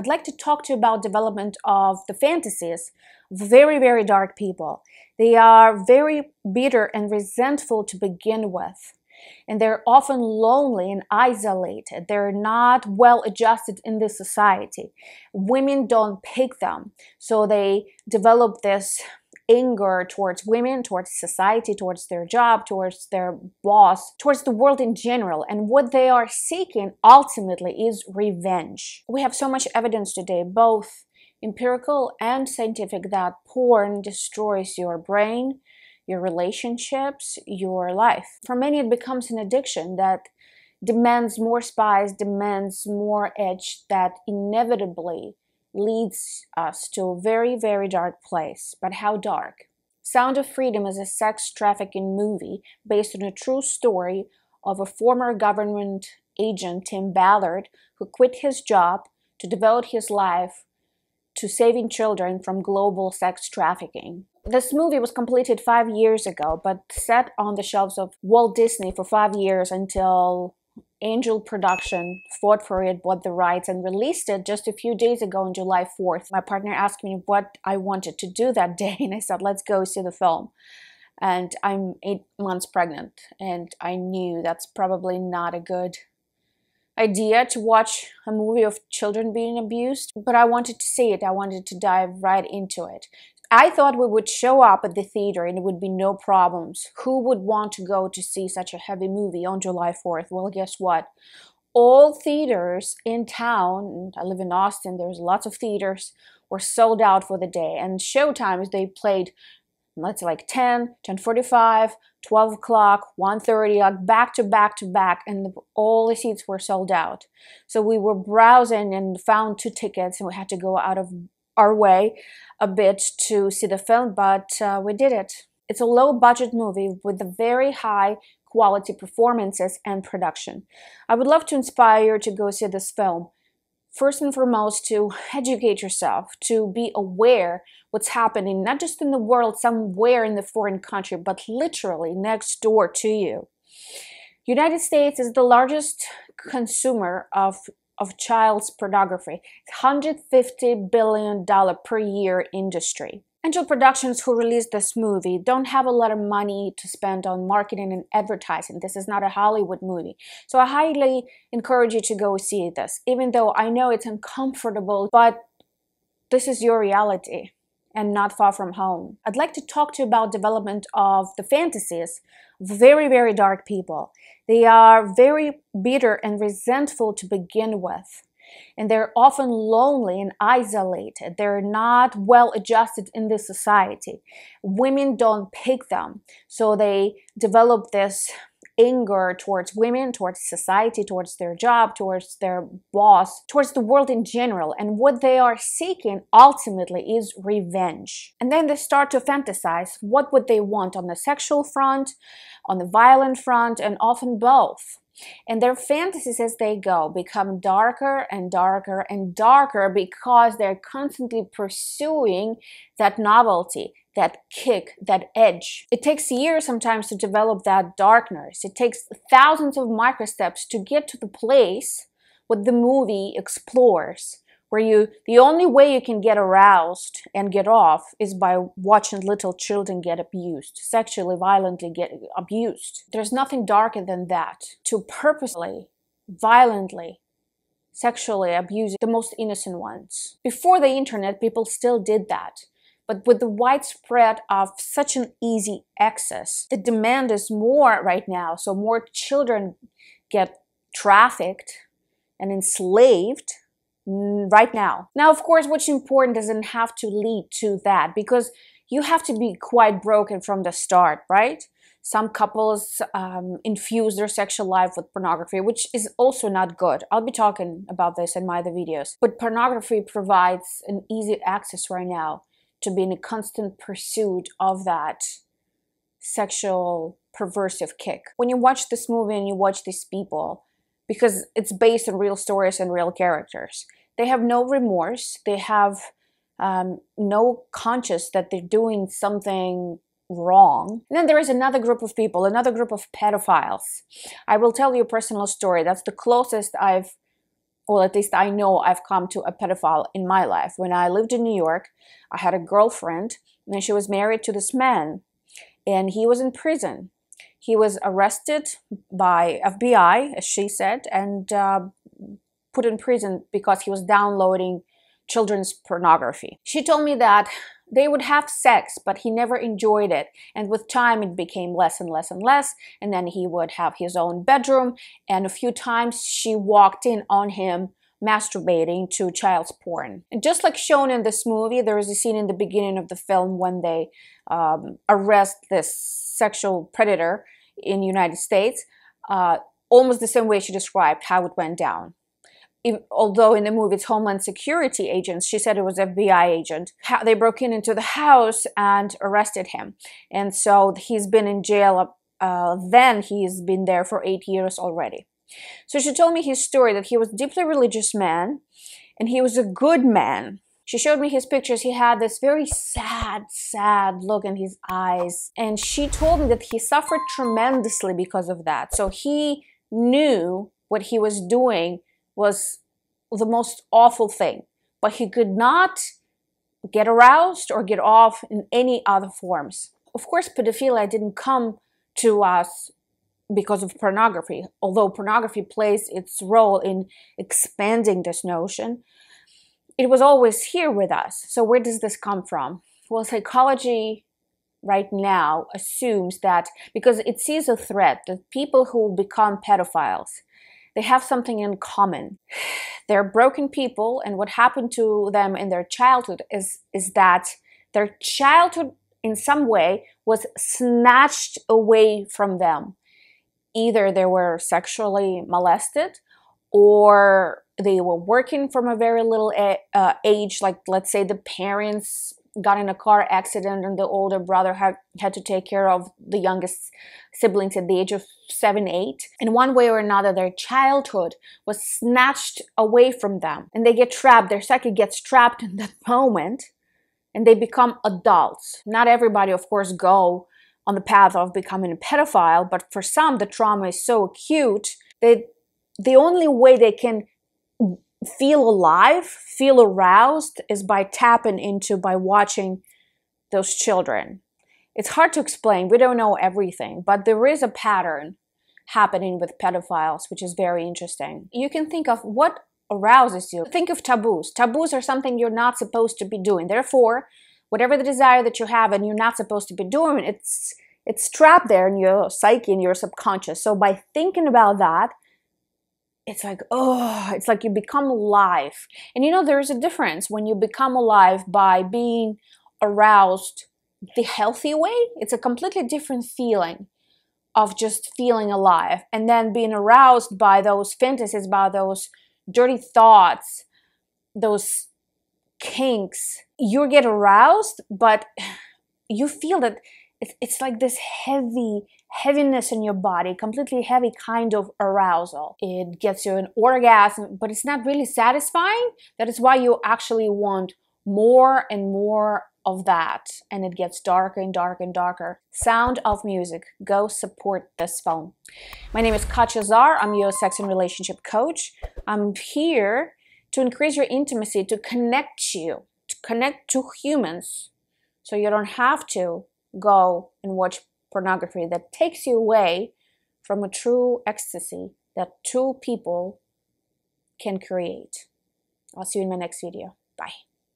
I'd like to talk to you about development of the fantasies of very, very dark people. They are very bitter and resentful to begin with. And they're often lonely and isolated. They're not well adjusted in this society. Women don't pick them. So they develop this anger towards women, towards society, towards their job, towards their boss, towards the world in general. And what they are seeking ultimately is revenge. We have so much evidence today, both empirical and scientific, that porn destroys your brain, your relationships, your life. For many, it becomes an addiction that demands more spice, demands more edge, that inevitably leads us to a very, very dark place. But how dark? Sound of Freedom is a sex trafficking movie based on a true story of a former government agent, Tim Ballard, who quit his job to devote his life to saving children from global sex trafficking. This movie was completed 5 years ago, but sat on the shelves of Walt Disney for 5 years until Angel Production fought for it, bought the rights, and released it just a few days ago on July 4th. My partner asked me what I wanted to do that day, and I said, let's go see the film. And I'm 8 months pregnant, and I knew that's probably not a good idea to watch a movie of children being abused, but I wanted to see it. I wanted to dive right into it. I thought we would show up at the theater and it would be no problems. Who would want to go to see such a heavy movie on July 4th? Well, guess what? All theaters in town, I live in Austin, there's lots of theaters, were sold out for the day. And showtimes, they played, let's say, like 10, 10:45, 12 o'clock, 1:30, like back to back to back, and all the seats were sold out. So we were browsing and found 2 tickets, and we had to go out of our way a bit to see the film, but we did it. It's a low-budget movie with a very high quality performances and production. I would love to inspire you to go see this film. First and foremost, to educate yourself, to be aware what's happening, not just in the world, somewhere in the foreign country, but literally next door to you. United States is the largest consumer of child's pornography. It's $150 billion per year industry. Angel Productions, who released this movie, don't have a lot of money to spend on marketing and advertising. This is not a Hollywood movie. So I highly encourage you to go see this, even though I know it's uncomfortable, but this is your reality and not far from home. I'd like to talk to you about development of the fantasies of very, very dark people. They are very bitter and resentful to begin with. And they're often lonely and isolated. They're not well adjusted in this society. Women don't pick them. So they develop this anger towards women, towards society, towards their job, towards their boss, towards the world in general. And what they are seeking ultimately is revenge. And then they start to fantasize what would they want on the sexual front, on the violent front, and often both. And their fantasies as they go become darker and darker and darker because they're constantly pursuing that novelty, that kick, that edge. It takes years sometimes to develop that darkness. It takes thousands of microsteps to get to the place what the movie explores, where the only way you can get aroused and get off is by watching little children get abused, sexually, violently get abused. There's nothing darker than that, to purposely, violently, sexually abuse the most innocent ones. Before the internet, people still did that. But with the widespread of such an easy access, the demand is more right now. So more children get trafficked and enslaved right now. Now, of course, what's important doesn't have to lead to that, because you have to be quite broken from the start, right? Some couples infuse their sexual life with pornography, which is also not good. I'll be talking about this in my other videos. But pornography provides an easy access right now to be in a constant pursuit of that sexual perversive kick. When you watch this movie and you watch these people, because it's based on real stories and real characters, they have no remorse. They have no conscience that they're doing something wrong. And then there is another group of people, another group of pedophiles. I will tell you a personal story. That's the closest I've Or at least I know I've come to a pedophile in my life. When I lived in New York, I had a girlfriend, and she was married to this man, and he was in prison. He was arrested by FBI, as she said, and put in prison because he was downloading children's pornography. She told me that they would have sex, but he never enjoyed it. And with time, it became less and less and less. And then he would have his own bedroom. And a few times she walked in on him masturbating to child's porn. And just like shown in this movie, there is a scene in the beginning of the film when they arrest this sexual predator in the United States, almost the same way she described how it went down. Although in the movie it's Homeland Security agents, she said it was FBI agent. They broke into the house and arrested him. And so he's been in jail, then he's been there for 8 years already. So she told me his story, that he was a deeply religious man and he was a good man. She showed me his pictures. He had this very sad look in his eyes. And she told me that he suffered tremendously because of that. So he knew what he was doing was the most awful thing, but he could not get aroused or get off in any other forms. Of course, pedophilia didn't come to us because of pornography, although pornography plays its role in expanding this notion. It was always here with us. So where does this come from? Well, psychology right now assumes that because it sees a threat, that people who become pedophiles, they have something in common. They're broken people, and what happened to them in their childhood is that their childhood in some way was snatched away from them. Either they were sexually molested, or they were working from a very little age, like let's say the parents got in a car accident and the older brother had to take care of the youngest siblings at the age of 7, 8. In one way or another, their childhood was snatched away from them, and they get trapped. Their psyche gets trapped in that moment, and they become adults. Not everybody, of course, go on the path of becoming a pedophile, but for some, the trauma is so acute that the only way they can feel alive, feel aroused, is by tapping into, by watching those children. It's hard to explain. We don't know everything, but there is a pattern happening with pedophiles, which is very interesting. You can think of what arouses you. Think of taboos. Taboos are something you're not supposed to be doing. Therefore, whatever the desire that you have and you're not supposed to be doing, it's trapped there in your psyche, in your subconscious. So by thinking about that, it's like, oh, it's like you become alive. And you know, there's a difference when you become alive by being aroused the healthy way. It's a completely different feeling of just feeling alive, and then being aroused by those fantasies, by those dirty thoughts, those kinks. You get aroused, but you feel that it's like this heaviness in your body, completely heavy kind of arousal. It gets you an orgasm, but it's not really satisfying. That is why you actually want more and more of that, and it gets darker and darker and darker. Sound of music. Go support this phone. My name is Katya Zar. I'm your sex and relationship coach. I'm here to increase your intimacy, to connect you, to connect to humans, so you don't have to go and watch pornography that takes you away from a true ecstasy that two people can create. I'll see you in my next video. Bye.